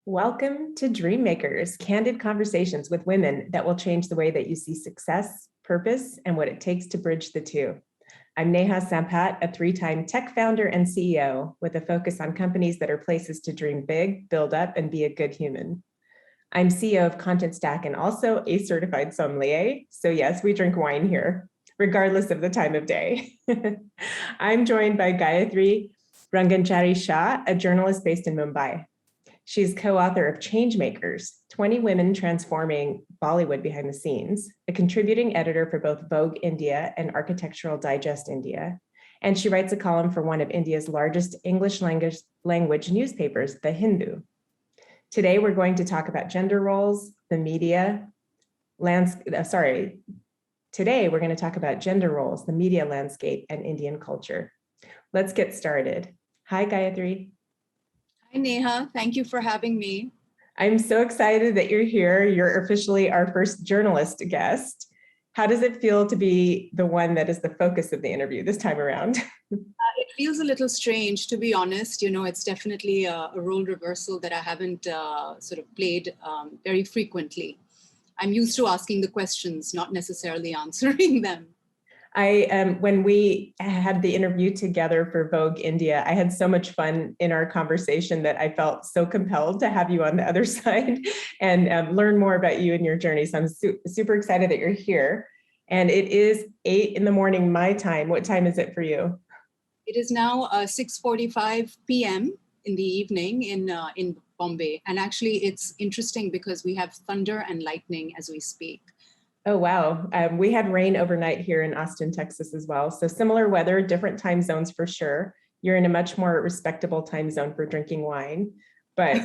Welcome to Dreammakers, candid conversations with women that will change the way that you see success, purpose, and what it takes to bridge the two. I'm Neha Sampat, a three-time tech founder and CEO with a focus on companies that are places to dream big, build up, and be a good human. I'm CEO of Contentstack and also a certified sommelier. So yes, we drink wine here, regardless of the time of day. I'm joined by Gayatri Rangachari Shah, a journalist based in Mumbai. She's co-author of Changemakers, 20 Women Transforming Bollywood Behind the Scenes, a contributing editor for both Vogue India and Architectural Digest India. And she writes a column for one of India's largest English language newspapers, The Hindu. Today, we're going to talk about gender roles, the media Today, we're going to talk about gender roles, the media landscape, and Indian culture. Let's get started. Hi, Gayatri. Hi, Neha. Thank you for having me. I'm so excited that you're here. You're officially our first journalist guest. How does it feel to be the one that is the focus of the interview this time around? It feels a little strange, to be honest. You know, it's definitely a role reversal that I haven't sort of played very frequently. I'm used to asking the questions, not necessarily answering them. When we had the interview together for Vogue India, I had so much fun in our conversation that I felt so compelled to have you on the other side and learn more about you and your journey. So I'm super excited that you're here. And it is 8 in the morning, my time. What time is it for you? It is now 6:45 p.m. in the evening in Bombay. And actually, it's interesting because we have thunder and lightning as we speak. Oh, wow. We had rain overnight here in Austin, Texas as well. So similar weather, different time zones for sure. You're in a much more respectable time zone for drinking wine. But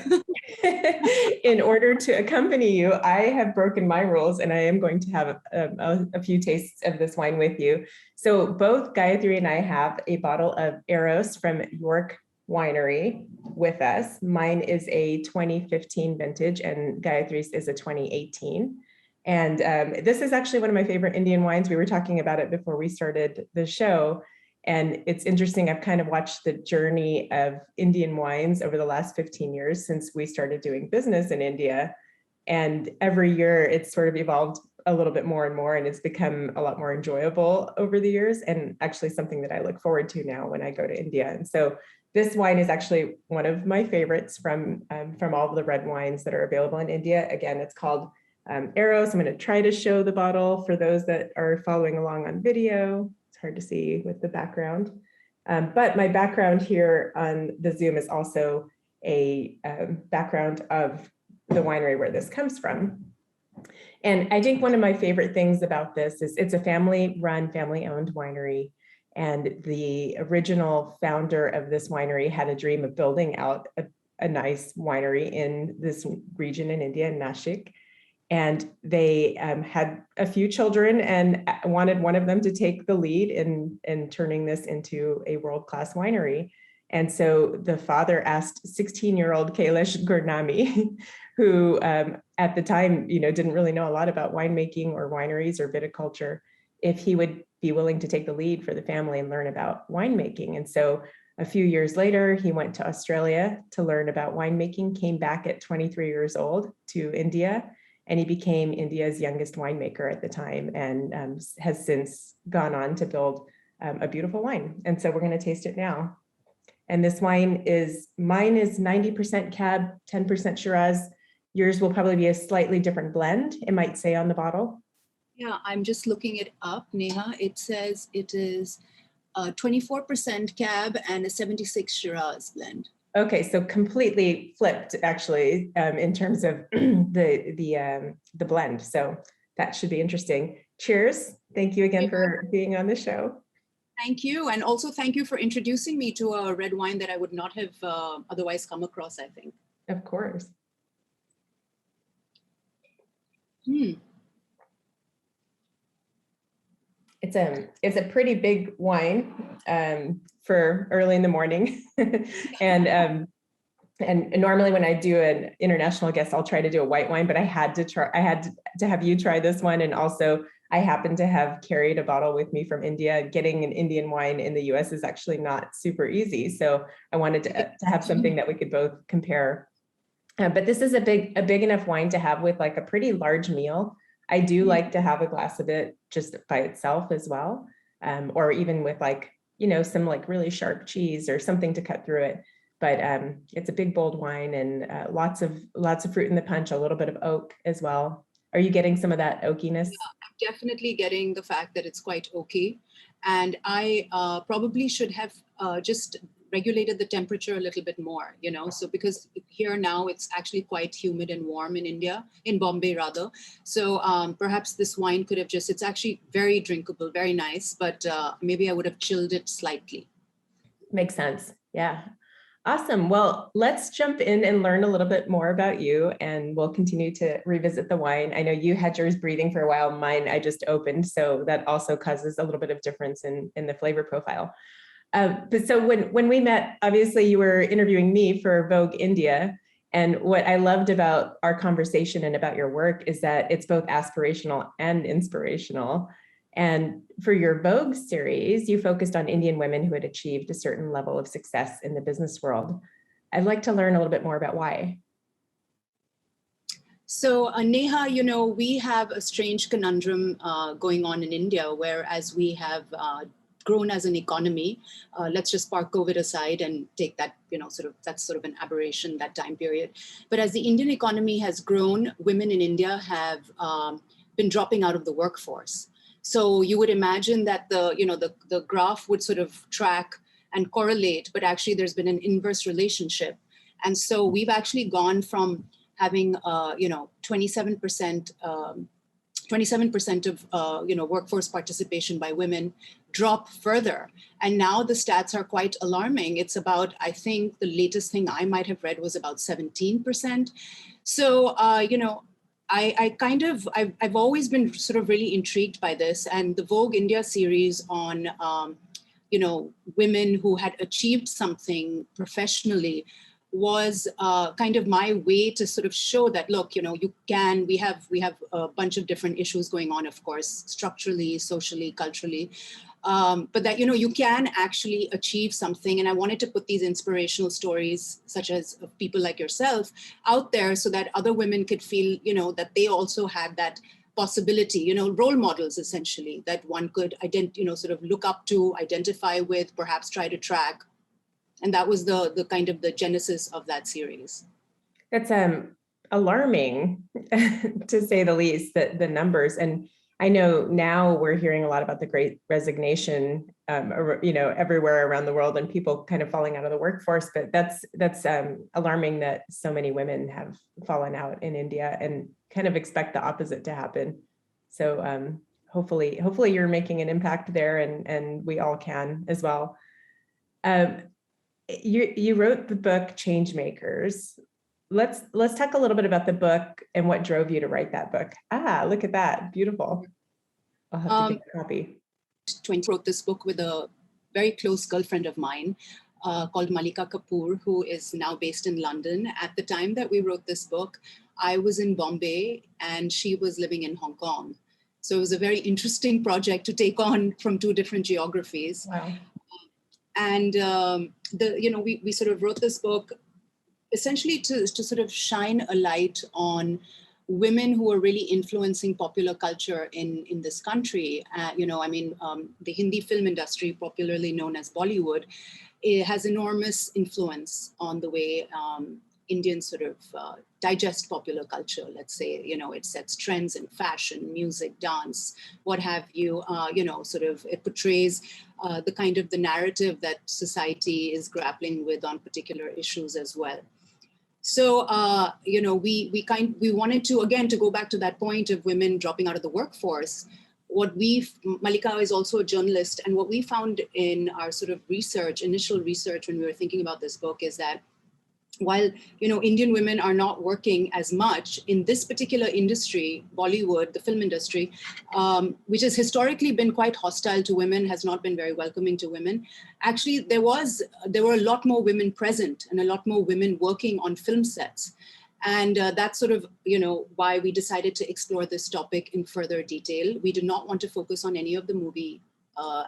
in order to accompany you, I have broken my rules and I am going to have a few tastes of this wine with you. So both Gayatri and I have a bottle of Arros from York Winery with us. Mine is a 2015 vintage and Gayatri's is a 2018. And this is actually one of my favorite Indian wines. We were talking about it before we started the show. And it's interesting, I've kind of watched the journey of Indian wines over the last 15 years since we started doing business in India. And every year it's sort of evolved a little bit more and more, and it's become a lot more enjoyable over the years, and actually something that I look forward to now when I go to India. And so this wine is actually one of my favorites from all of the red wines that are available in India. Again, it's called Arros. I'm going to try to show the bottle for those that are following along on video. It's hard to see with the background. But my background here on the Zoom is also a background of the winery where this comes from. And I think one of my favorite things about this is it's a family-run, family-owned winery. And the original founder of this winery had a dream of building out a nice winery in this region in India, in Nashik. And they had a few children and wanted one of them to take the lead in turning this into a world-class winery. And so the father asked 16-year-old Kailash Gurnami, who at the time, didn't really know a lot about winemaking or wineries or viticulture, if he would be willing to take the lead for the family and learn about winemaking. And so a few years later, he went to Australia to learn about winemaking, came back at 23 years old to India, and he became India's youngest winemaker at the time and has since gone on to build a beautiful wine. And so we're going to taste it now. And this mine is 90% Cab, 10% Shiraz. Yours will probably be a slightly different blend, it might say on the bottle. Yeah, I'm just looking it up, Neha. It says it is 24% Cab and a 76 Shiraz blend. Okay, so completely flipped actually in terms of the blend. So that should be interesting. Cheers. Thank you again for being on the show. Thank you. And also thank you for introducing me to a red wine that I would not have otherwise come across, I think. Of course. It's a pretty big wine for early in the morning. And normally when I do an international guest, I'll try to do a white wine, but I had to have you try this one. And also I happen to have carried a bottle with me from India. Getting an Indian wine in the US is actually not super easy. So I wanted to have something that we could both compare. But this is a big enough wine to have with like a pretty large meal. I do like to have a glass of it just by itself as well, or even with like, some like really sharp cheese or something to cut through it. But it's a big bold wine, and lots of fruit in the punch, a little bit of oak as well. Are you getting some of that oakiness? I'm definitely getting the fact that it's quite oaky. And I probably should have just regulated the temperature a little bit more, so because here now it's actually quite humid and warm in India, in Bombay rather. So perhaps this wine could have it's actually very drinkable, very nice, but maybe I would have chilled it slightly. Makes sense. Yeah. Awesome. Well, let's jump in and learn a little bit more about you, and we'll continue to revisit the wine. I know you had yours breathing for a while. Mine, I just opened, so that also causes a little bit of difference in the flavor profile. But so when we met, obviously you were interviewing me for Vogue India. And what I loved about our conversation and about your work is that it's both aspirational and inspirational. And for your Vogue series, you focused on Indian women who had achieved a certain level of success in the business world. I'd like to learn a little bit more about why. So Neha, we have a strange conundrum going on in India, whereas we have grown as an economy. Let's just park COVID aside and take that, that's sort of an aberration, that time period. But as the Indian economy has grown, women in India have been dropping out of the workforce. So you would imagine that the graph would sort of track and correlate, but actually there's been an inverse relationship. And so we've actually gone from having 27% of workforce participation by women drop further. And now the stats are quite alarming. It's about, I think the latest thing I might have read was about 17%. So, I've always been sort of really intrigued by this, and the Vogue India series on, women who had achieved something professionally was kind of my way to sort of show that, look, we have a bunch of different issues going on, of course, structurally, socially, culturally, but that, you can actually achieve something. And I wanted to put these inspirational stories, such as people like yourself, out there so that other women could feel, that they also had that possibility, role models, essentially, that one could sort of look up to, identify with, perhaps try to track. And that was the kind of the genesis of that series. That's alarming, to say the least, the numbers. And I know now we're hearing a lot about the Great Resignation, everywhere around the world, and people kind of falling out of the workforce. But that's alarming that so many women have fallen out in India, and kind of expect the opposite to happen. So hopefully you're making an impact there, and we all can as well. You wrote the book Changemakers. Let's talk a little bit about the book and what drove you to write that book. Look at that, beautiful. I'll have to get a copy. I wrote this book with a very close girlfriend of mine called Malika Kapoor, who is now based in London. At the time that we wrote this book, I was in Bombay and she was living in Hong Kong. So it was a very interesting project to take on from two different geographies. Wow. And we sort of wrote this book essentially to sort of shine a light on women who are really influencing popular culture in this country. The Hindi film industry, popularly known as Bollywood, it has enormous influence on the way Indians sort of digest popular culture. Let's say, it sets trends in fashion, music, dance, what have you. It portrays the kind of the narrative that society is grappling with on particular issues as well. So, we wanted to, again, to go back to that point of women dropping out of the workforce. Malika is also a journalist, and what we found in our sort of initial research when we were thinking about this book is that while, Indian women are not working as much in this particular industry, Bollywood, the film industry, which has historically been quite hostile to women, has not been very welcoming to women. Actually, there were a lot more women present and a lot more women working on film sets. And that's sort of, why we decided to explore this topic in further detail. We did not want to focus on any of the movie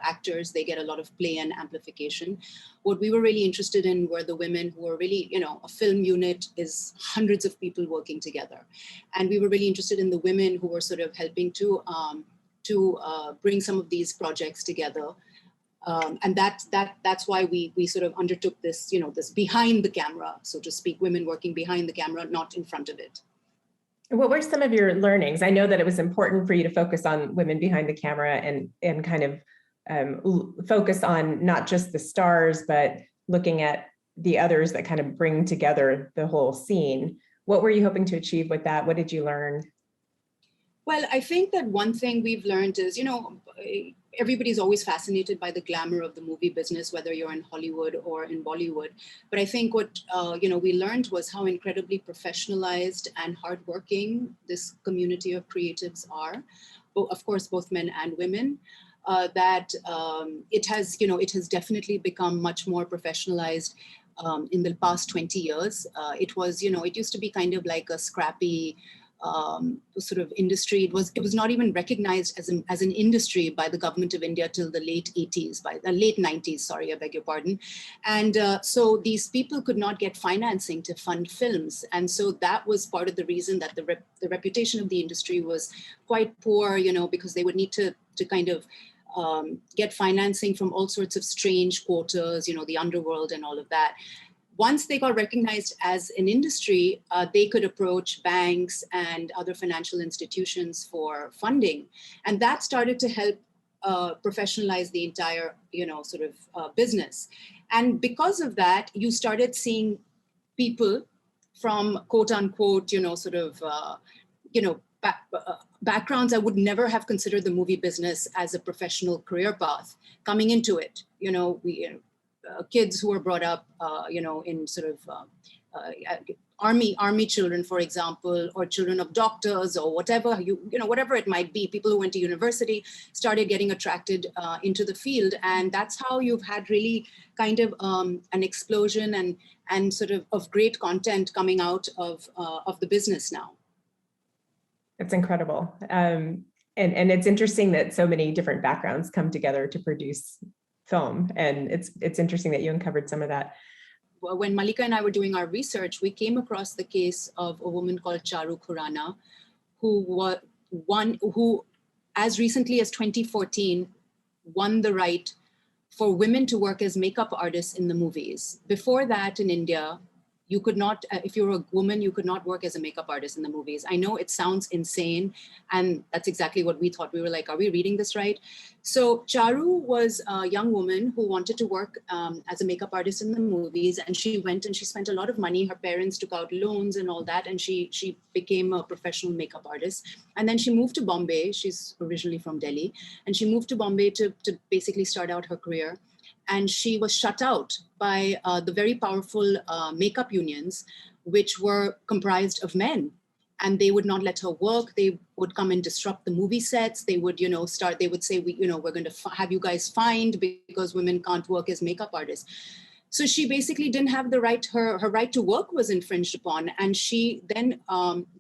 actors. They get a lot of play and amplification. What we were really interested in were the women who were really, a film unit is hundreds of people working together. And we were really interested in the women who were sort of helping to bring some of these projects together. And that's why we sort of undertook this, this behind the camera, so to speak, women working behind the camera, not in front of it. What were some of your learnings? I know that it was important for you to focus on women behind the camera and kind of focus on not just the stars, but looking at the others that kind of bring together the whole scene. What were you hoping to achieve with that? What did you learn? Well, I think that one thing we've learned is, everybody's always fascinated by the glamour of the movie business, whether you're in Hollywood or in Bollywood. But I think what, we learned was how incredibly professionalized and hardworking this community of creatives are. Of course, both men and women. That it has definitely become much more professionalized in the past 20 years. It used to be kind of like a scrappy sort of industry. It was not even recognized as an industry by the government of India till the late 80s, by the late 90s, sorry, I beg your pardon. And so these people could not get financing to fund films. And so that was part of the reason that the reputation of the industry was quite poor, because they would need to kind of get financing from all sorts of strange quarters, the underworld and all of that. Once they got recognized as an industry, they could approach banks and other financial institutions for funding. And that started to help professionalize the entire, business. And because of that, you started seeing people from quote unquote, backgrounds I would never have considered the movie business as a professional career path coming into it. Kids who were brought up, in sort of army children, for example, or children of doctors or whatever, whatever it might be, people who went to university started getting attracted into the field. And that's how you've had really kind of an explosion and sort of great content coming out of the business now. That's incredible. And it's interesting that so many different backgrounds come together to produce film. And it's interesting that you uncovered some of that. When Malika and I were doing our research, we came across the case of a woman called Charu Kurian, who as recently as 2014, won the right for women to work as makeup artists in the movies. Before that in India, you could not, if you were a woman, you could not work as a makeup artist in the movies. I know it sounds insane, and that's exactly what we thought. We were like, are we reading this right? So Charu was a young woman who wanted to work as a makeup artist in the movies, and she went and she spent a lot of money. Her parents took out loans and all that, and she became a professional makeup artist. And then she moved to Bombay. She's originally from Delhi, and she moved to Bombay to basically start out her career. And she was shut out by the very powerful makeup unions, which were comprised of men. And they would not let her work. They would come and disrupt the movie sets. They would, they would say, we're going to have you guys fined because women can't work as makeup artists. So she basically didn't have the right, her right to work was infringed upon. And she then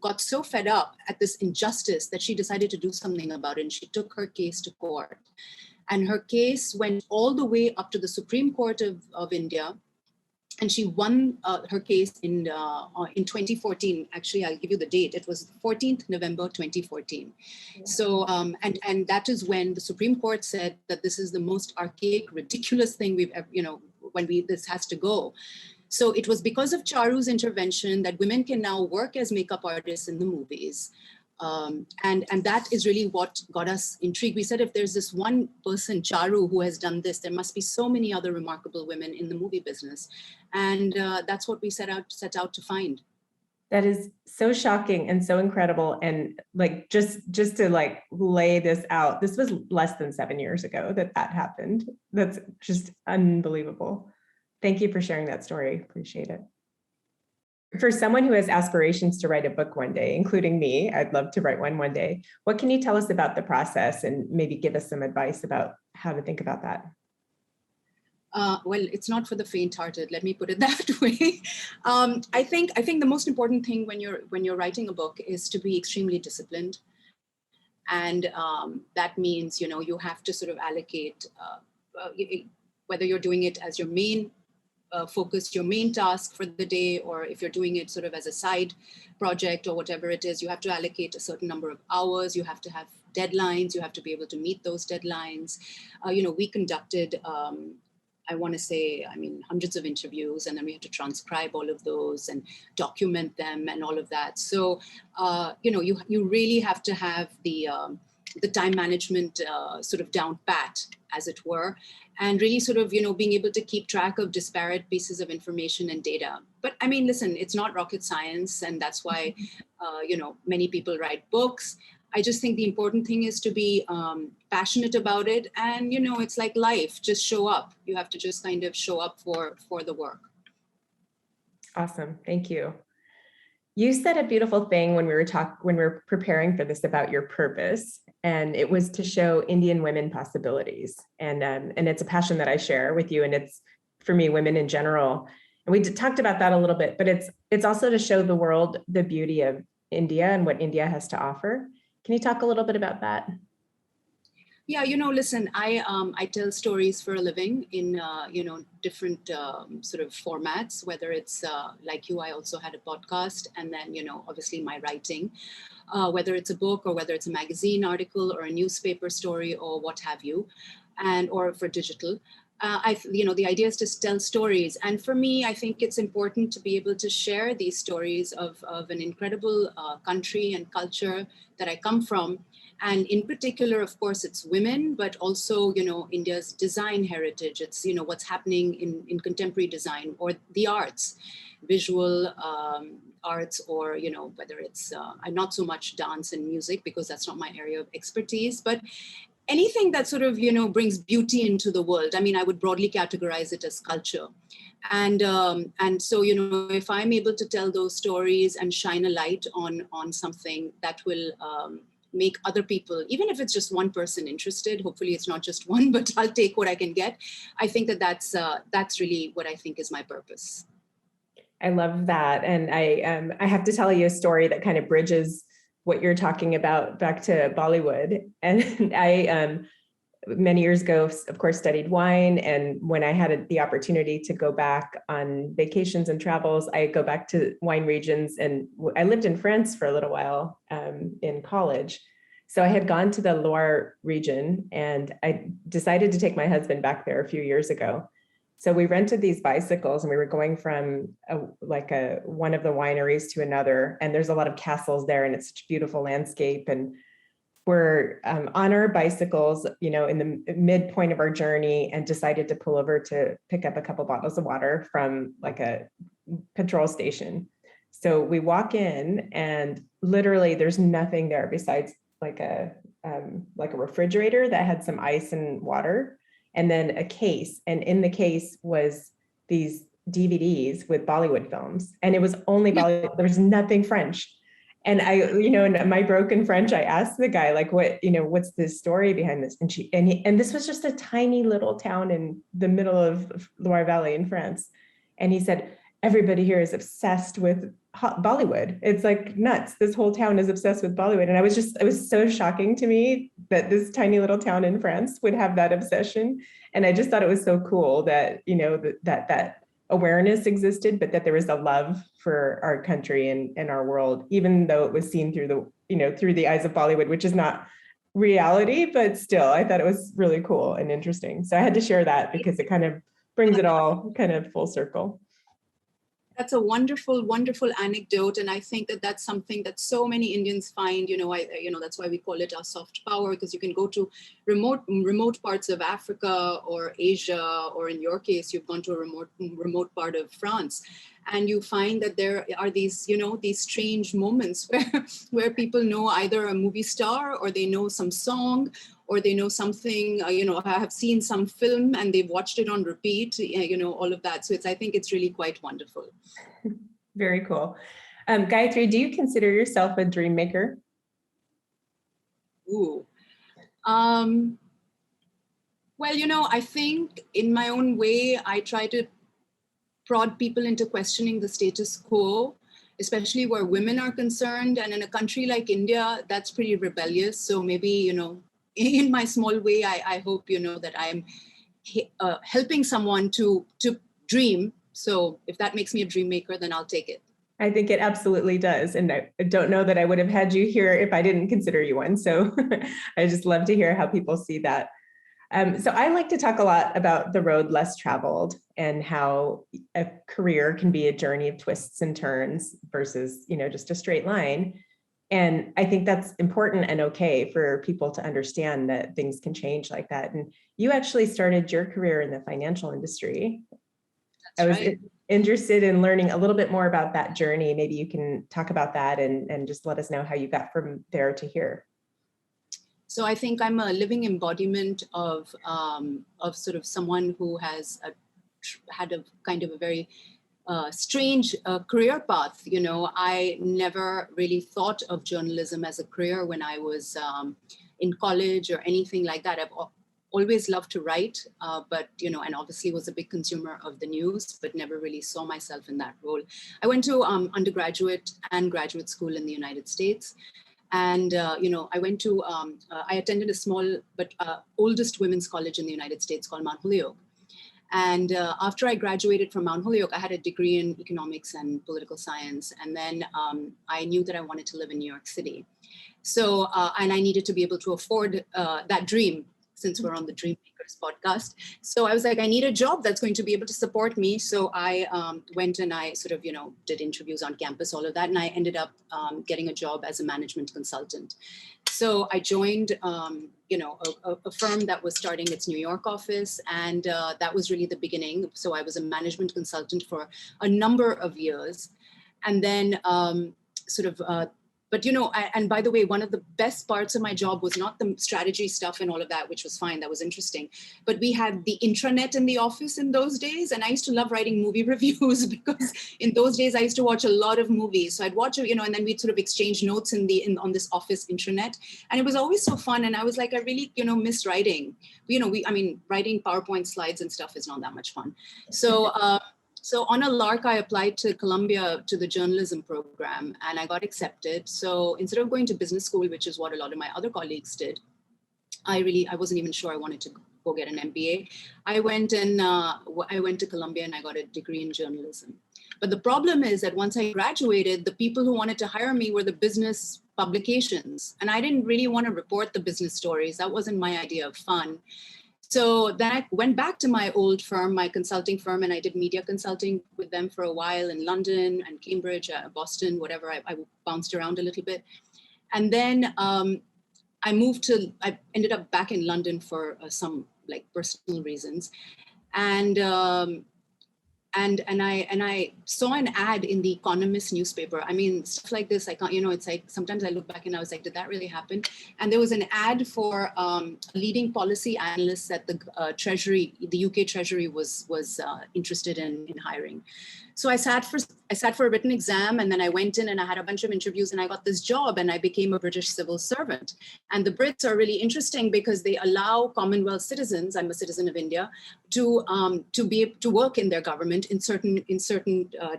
got so fed up at this injustice that she decided to do something about it. And she took her case to court. And her case went all the way up to the Supreme Court of India. And she won her case in 2014. Actually, I'll give you the date. It was 14th November 2014. Yeah. So, and that is when the Supreme Court said that this is the most archaic, ridiculous thing we've ever, this has to go. So it was because of Charu's intervention that women can now work as makeup artists in the movies. And that is really what got us intrigued. We said, if there's this one person, Charu, who has done this, there must be so many other remarkable women in the movie business. And that's what we set out to find. That is so shocking and so incredible. And like, just to like lay this out, this was less than 7 years ago that happened. That's just unbelievable. Thank you for sharing that story. Appreciate it. For someone who has aspirations to write a book one day, including me, I'd love to write one day. What can you tell us about the process and maybe give us some advice about how to think about that? Well, it's not for the faint-hearted. Let me put it that way. I think the most important thing when you're writing a book is to be extremely disciplined. And that means, you have to sort of allocate, whether you're doing it as your main focus, your main task for the day, or if you're doing it sort of as a side project or whatever it is, you have to allocate a certain number of hours. You have to have deadlines. You have to be able to meet those deadlines. We conducted, I want to say, hundreds of interviews, and then we had to transcribe all of those and document them and all of that. So, you really have to have the time management sort of down pat, as it were, and really sort of, being able to keep track of disparate pieces of information and data. But listen, it's not rocket science, and that's why, many people write books. I just think the important thing is to be passionate about it. And, it's like life, just show up. You have to just kind of show up for the work. Awesome. Thank you. You said a beautiful thing when we were preparing for this about your purpose, and it was to show Indian women possibilities. And it's a passion that I share with you, and it's, for me, women in general. And we talked about that a little bit, but it's also to show the world the beauty of India and what India has to offer. Can you talk a little bit about that? Yeah, listen, I tell stories for a living in, different sort of formats, whether it's like you, I also had a podcast, and then, obviously my writing, whether it's a book or whether it's a magazine article or a newspaper story or what have you, or for digital. The idea is to tell stories. And for me, I think it's important to be able to share these stories of an incredible country and culture that I come from. And in particular, of course, it's women, but also, India's design heritage. It's, what's happening in contemporary design or the arts, visual arts, or, whether it's not so much dance and music, because that's not my area of expertise, but anything that sort of, brings beauty into the world. I would broadly categorize it as culture. And so, if I'm able to tell those stories and shine a light on something that will make other people, even if it's just one person interested, hopefully it's not just one, but I'll take what I can get. I think that's really what I think is my purpose. I love that. And I have to tell you a story that kind of bridges what you're talking about back to Bollywood. And I, many years ago, of course, studied wine. And when I had the opportunity to go back on vacations and travels, I go back to wine regions. And I lived in France for a little while in college. So I had gone to the Loire region, and I decided to take my husband back there a few years ago. So we rented these bicycles, and we were going from one of the wineries to another. And there's a lot of castles there, and it's such a beautiful landscape. And we're on our bicycles, in the midpoint of our journey, and decided to pull over to pick up a couple bottles of water from like a petrol station. So we walk in, and literally there's nothing there besides like a refrigerator that had some ice and water, and then a case. And in the case was these DVDs with Bollywood films. And it was only Bollywood, there was nothing French. And I, in my broken French, I asked the guy, like, what's the story behind this? And this was just a tiny little town in the middle of Loire Valley in France. And he said, everybody here is obsessed with Bollywood. It's like nuts. This whole town is obsessed with Bollywood. And it was so shocking to me that this tiny little town in France would have that obsession. And I just thought it was so cool that, that awareness existed, but that there was a love for our country and our world, even though it was seen through the eyes of Bollywood, which is not reality, but still, I thought it was really cool and interesting. So I had to share that because it kind of brings it all kind of full circle. That's a wonderful, wonderful anecdote. And I think that that's something that so many Indians find, that's why we call it our soft power, because you can go to remote parts of Africa or Asia, or in your case, you've gone to a remote part of France. And you find that there are these, these strange moments where people know either a movie star, or they know some song, or they know something, have seen some film and they've watched it on repeat, all of that. So I think it's really quite wonderful. Very cool. Gayatri, do you consider yourself a dream maker? Ooh. Well, I think in my own way, I try to prod people into questioning the status quo especially where women are concerned. And in a country like India, that's pretty rebellious. So maybe, in my small way, I hope, that I'm helping someone to dream. So if that makes me a dream maker, then I'll take it. I think it absolutely does. And I don't know that I would have had you here if I didn't consider you one. So I just love to hear how people see that. So I like to talk a lot about the road less traveled and how a career can be a journey of twists and turns versus, just a straight line. And I think that's important and okay for people to understand that things can change like that. And you actually started your career in the financial industry. That's I was right. interested in learning a little bit more about that journey. Maybe you can talk about that and just let us know how you got from there to here. So I think I'm a living embodiment of sort of someone who has had a kind of a very strange career path. I never really thought of journalism as a career when I was in college or anything like that. I've always loved to write, but, and obviously was a big consumer of the news, but never really saw myself in that role. I went to undergraduate and graduate school in the United States. And, I went to, I attended a small but oldest women's college in the United States called Mount Holyoke. And after I graduated from Mount Holyoke, I had a degree in economics and political science. And then I knew that I wanted to live in New York City. So, and I needed to be able to afford that dream, since we're on the Dreammakers podcast. So I was like, I need a job that's going to be able to support me. So I went and I sort of, did interviews on campus, all of that. And I ended up getting a job as a management consultant. So I joined, a firm that was starting its New York office. And that was really the beginning. So I was a management consultant for a number of years. And then but, and by the way, one of the best parts of my job was not the strategy stuff and all of that, which was fine. That was interesting. But we had the intranet in the office in those days. And I used to love writing movie reviews because in those days, I used to watch a lot of movies. So I'd watch, and then we'd sort of exchange notes on this office intranet. And it was always so fun. And I was like, I really, miss writing. Writing PowerPoint slides and stuff is not that much fun. So on a lark, I applied to Columbia to the journalism program and I got accepted. So instead of going to business school, which is what a lot of my other colleagues did, I wasn't even sure I wanted to go get an MBA. I went to Columbia and I got a degree in journalism. But the problem is that once I graduated, the people who wanted to hire me were the business publications. And I didn't really want to report the business stories. That wasn't my idea of fun. So then I went back to my old firm, my consulting firm, and I did media consulting with them for a while in London and Cambridge, Boston, whatever. I bounced around a little bit. And then I ended up back in London for some personal reasons. And I saw an ad in the Economist newspaper. Stuff like this, I can't, it's like, sometimes I look back and I was like, did that really happen? And there was an ad for leading policy analysts at the Treasury, the UK Treasury was interested in hiring. So I sat for a written exam and then I went in and I had a bunch of interviews and I got this job and I became a British civil servant. And the Brits are really interesting because they allow Commonwealth citizens, I'm a citizen of India, to work in their government in certain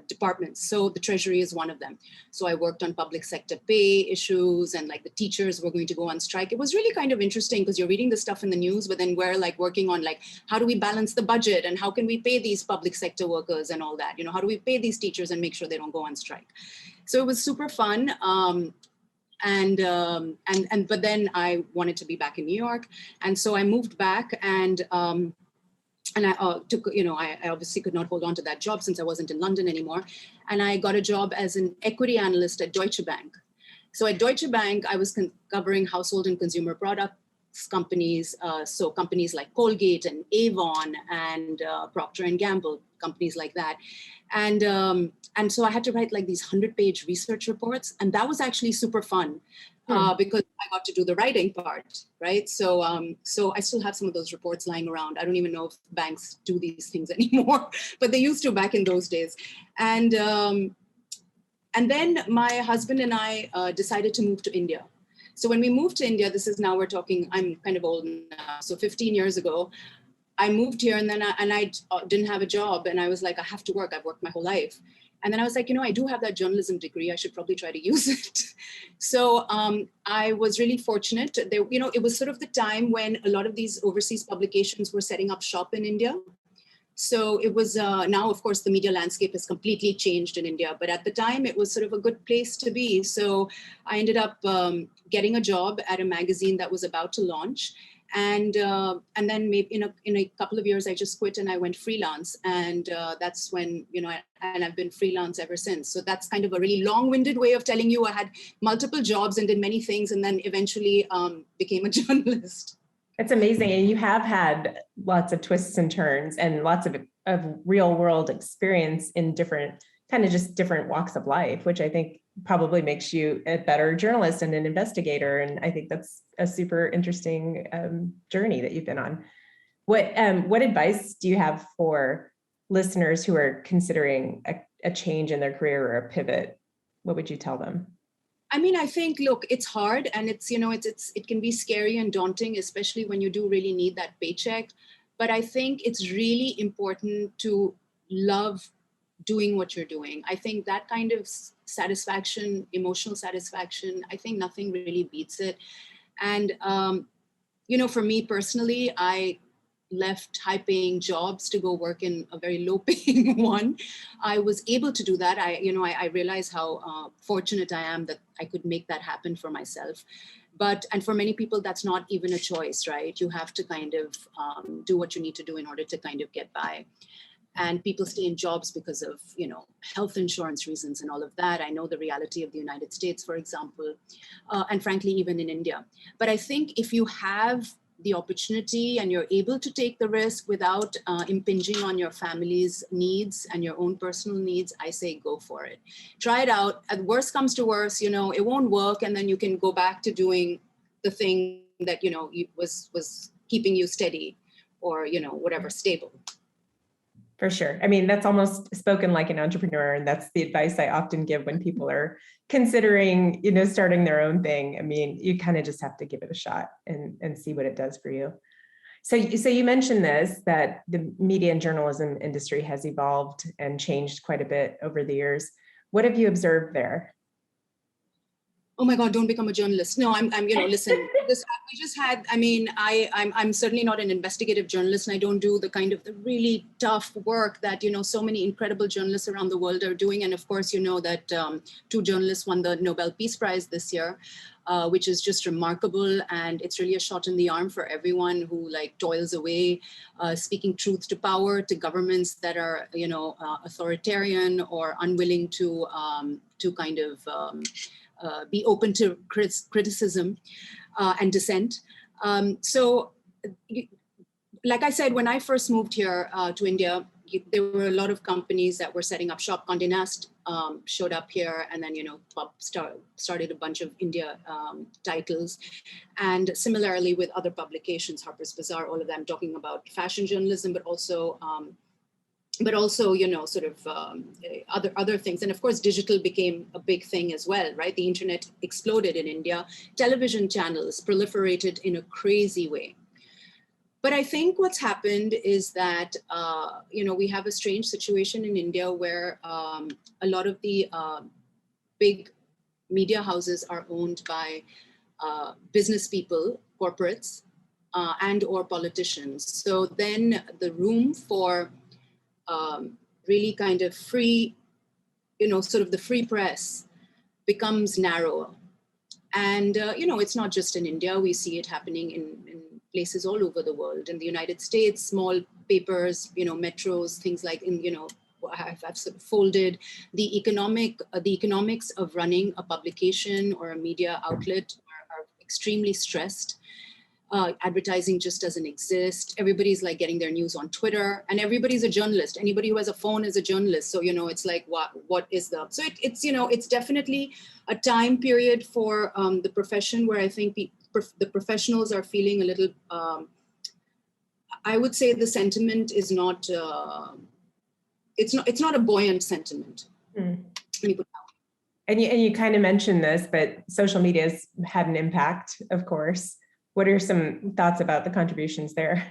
departments. So the Treasury is one of them. So I worked on public sector pay issues and the teachers were going to go on strike. It was really kind of interesting because you're reading the stuff in the news, but then we're working on how do we balance the budget and how can we pay these public sector workers and all that? How do we pay these teachers and make sure they don't go on strike? So it was super fun. But then I wanted to be back in New York. And so I moved back and I took, I obviously could not hold on to that job since I wasn't in London anymore. And I got a job as an equity analyst at Deutsche Bank. So at Deutsche Bank, I was covering household and consumer products companies. So companies like Colgate and Avon and Procter and Gamble, companies like that. And so I had to write these 100-page research reports. And that was actually super fun. Because I got to do the writing part, right? So I still have some of those reports lying around. I don't even know if banks do these things anymore, but they used to back in those days. And then my husband and I decided to move to India. So when we moved to India, this is now we're talking, I'm kind of old now, so 15 years ago, I moved here and then I didn't have a job, and I was like, I have to work. I've worked my whole life. And then I was like, I do have that journalism degree. I should probably try to use it. So I was really fortunate. There, it was sort of the time when a lot of these overseas publications were setting up shop in India. So it was, now of course the media landscape has completely changed in India, but at the time it was sort of a good place to be. So I ended up getting a job at a magazine that was about to launch. And then maybe in a couple of years, I just quit and I went freelance. And that's when, and I've been freelance ever since. So that's kind of a really long-winded way of telling you I had multiple jobs and did many things, and then eventually became a journalist. It's amazing. And you have had lots of twists and turns and lots of real world experience in different walks of life, which I think probably makes you a better journalist and an investigator. And I think that's a super interesting journey that you've been on. What advice do you have for listeners who are considering a change in their career or a pivot? What would you tell them? I mean, I think, look, it's hard, and it can be scary and daunting, especially when you do really need that paycheck. But I think it's really important to love doing what you're doing. I think that kind of satisfaction, emotional satisfaction, I think nothing really beats it. And, for me personally, I left high-paying jobs to go work in a very low-paying one. I was able to do that. I realized how fortunate I am that I could make that happen for myself. And for many people, that's not even a choice, right? You have to kind of do what you need to do in order to kind of get by. And people stay in jobs because of, health insurance reasons and all of that. I know the reality of the United States, for example, and frankly, even in India. But I think if you have the opportunity and you're able to take the risk without impinging on your family's needs and your own personal needs, I say go for it. Try it out. At worst comes to worst, it won't work, and then you can go back to doing the thing that was keeping you steady or whatever, stable. For sure. I mean, that's almost spoken like an entrepreneur, and that's the advice I often give when people are considering, starting their own thing. I mean, you kind of just have to give it a shot and see what it does for you. So you mentioned that the media and journalism industry has evolved and changed quite a bit over the years. What have you observed there? Oh my God, don't become a journalist. No, I'm listen, I'm certainly not an investigative journalist, and I don't do the really tough work that, so many incredible journalists around the world are doing. And of course, that 2 journalists won the Nobel Peace Prize this year, which is just remarkable. And it's really a shot in the arm for everyone who toils away, speaking truth to power, to governments that are, authoritarian or unwilling to kind of, be open to criticism and dissent. So, like I said, when I first moved here to India, there were a lot of companies that were setting up shop. Condé Nast showed up here, and then Pub started a bunch of India titles, and similarly with other publications, Harper's Bazaar, all of them talking about fashion journalism, but also other things. And of course, digital became a big thing as well, right? The internet exploded in India. Television channels proliferated in a crazy way. But I think what's happened is that, we have a strange situation in India where a lot of the big media houses are owned by business people, corporates, and or politicians. So then the room for really kind of free, sort of the free press becomes narrower. And, it's not just in India. We see it happening in places all over the world. In the United States, small papers, metros, things like, I've sort of folded. The economics of running a publication or a media outlet are extremely stressed. Advertising just doesn't exist. Everybody's getting their news on Twitter, and everybody's a journalist. Anybody who has a phone is a journalist. So, it's what is the, so it's definitely a time period for the profession where I think the professionals are feeling a little, I would say the sentiment is not, it's not a buoyant sentiment. Let me put it that way. And you kind of mentioned this, but social media has had an impact, of course. What are some thoughts about the contributions there?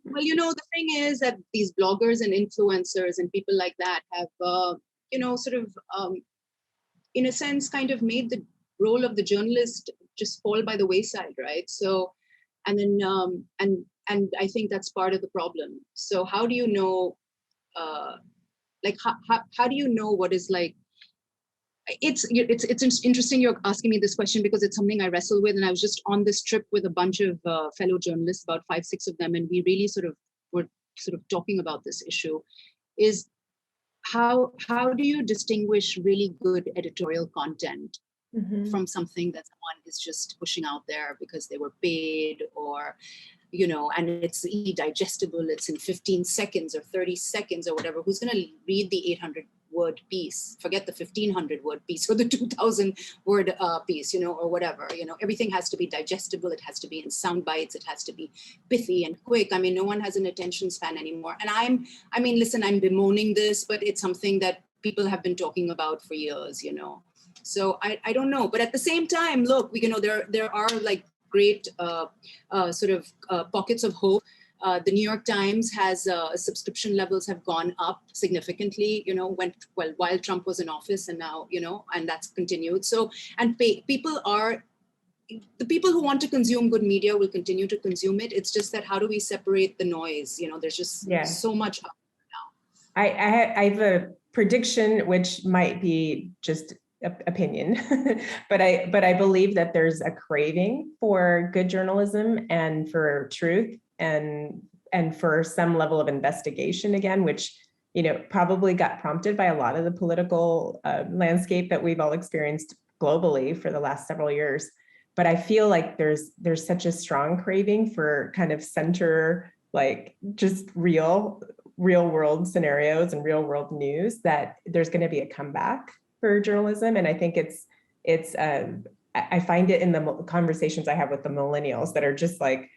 Well, the thing is that these bloggers and influencers and people like that have, sort of, in a sense, kind of made the role of the journalist just fall by the wayside, right? So, and then, and I think that's part of the problem. So, how do you know, like, how do you know what is like? It's interesting you're asking me this question because it's something I wrestle with, and I was just on this trip with a bunch of fellow journalists, about 5, 6 of them, and we really were talking about this issue. Is how do you distinguish really good editorial content from something that someone is just pushing out there because they were paid, or and it's digestible, it's in 15 seconds or 30 seconds or whatever. Who's going to read the 800-word piece? Forget the 1,500-word piece or the 2,000-word piece, or whatever. Everything has to be digestible. It has to be in sound bites. It has to be pithy and quick. I mean, no one has an attention span anymore. And listen, I'm bemoaning this, but it's something that people have been talking about for years, So I don't know. But at the same time, look, there are like great pockets of hope. The New York Times has subscription levels have gone up significantly, while Trump was in office, and now, and that's continued. So, and people the people who want to consume good media will continue to consume it. It's just that how do we separate the noise? There's just so much up now. I have a prediction, which might be just opinion, but I believe that there's a craving for good journalism and for truth and for some level of investigation again, which probably got prompted by a lot of the political landscape that we've all experienced globally for the last several years. But I feel like there's such a strong craving for kind of center, like just real world scenarios and real world news, that there's going to be a comeback for journalism. And I think I find it in the conversations I have with the millennials that are just like,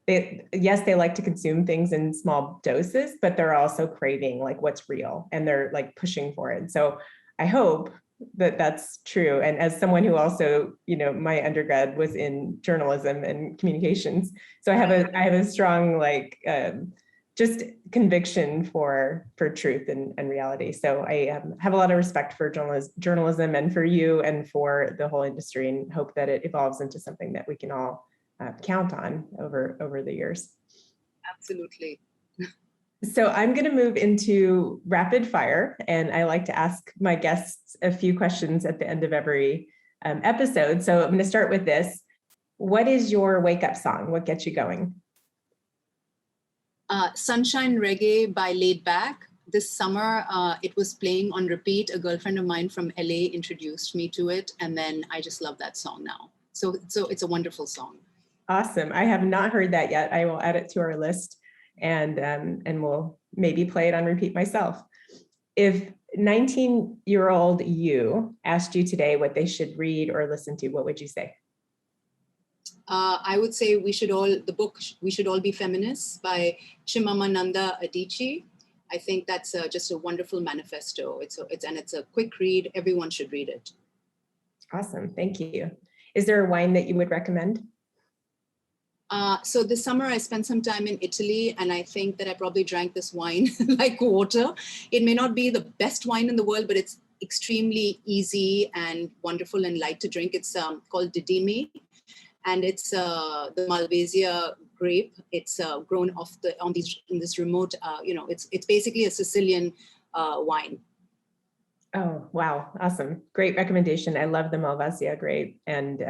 they like to consume things in small doses, but they're also craving like what's real, and they're like pushing for it. So I hope that that's true. And as someone who also, my undergrad was in journalism and communications, so I have a strong like just conviction for truth and reality. So I have a lot of respect for journalism and for you and for the whole industry, and hope that it evolves into something that we can all count on over the years. Absolutely. So I'm going to move into rapid fire, and I like to ask my guests a few questions at the end of every episode. So I'm going to start with this. What is your wake-up song? What gets you going? Sunshine Reggae by Laid Back. This summer, it was playing on repeat. A girlfriend of mine from LA introduced me to it, and then I just love that song now. So it's a wonderful song. Awesome. I have not heard that yet. I will add it to our list, and we'll maybe play it on repeat myself. If 19-year-old you asked you today what they should read or listen to, what would you say? I would say We Should All Be Feminists by Chimamanda Adichie. I think that's just a wonderful manifesto. It's a quick read. Everyone should read it. Awesome. Thank you. Is there a wine that you would recommend? So this summer I spent some time in Italy, and I think that I probably drank this wine like water. It may not be the best wine in the world, but it's extremely easy and wonderful and light to drink. It's called Didimi, and it's the Malvasia grape. It's grown in this remote, it's basically a Sicilian wine. Oh, wow. Awesome. Great recommendation. I love the Malvasia grape. And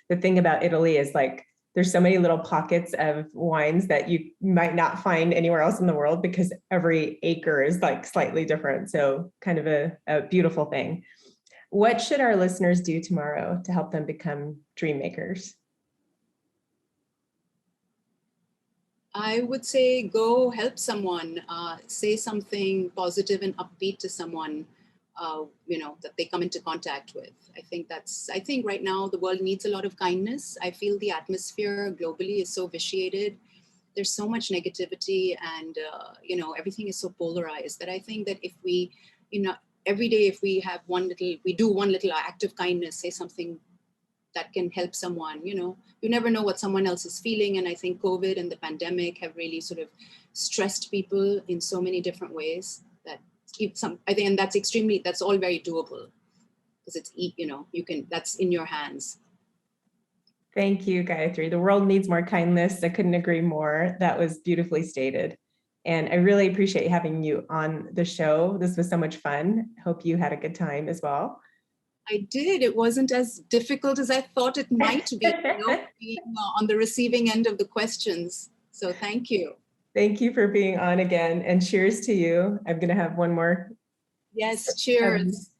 the thing about Italy is like, there's so many little pockets of wines that you might not find anywhere else in the world, because every acre is like slightly different. So kind of a beautiful thing. What should our listeners do tomorrow to help them become dream makers? I would say go help someone, say something positive and upbeat to someone, that they come into contact with. I think right now the world needs a lot of kindness. I feel the atmosphere globally is so vitiated. There's so much negativity, and, everything is so polarized, that I think that if we, every day, if we have we do one little act of kindness, say something that can help someone. You never know what someone else is feeling. And I think COVID and the pandemic have really sort of stressed people in so many different ways that I think, and that's all very doable because it's, that's in your hands. Thank you, Gayatri. The world needs more kindness. I couldn't agree more. That was beautifully stated. And I really appreciate having you on the show. This was so much fun. Hope you had a good time as well. I did. It wasn't as difficult as I thought it might be, being on the receiving end of the questions. So thank you. Thank you for being on again, and cheers to you. I'm going to have one more. Yes, cheers.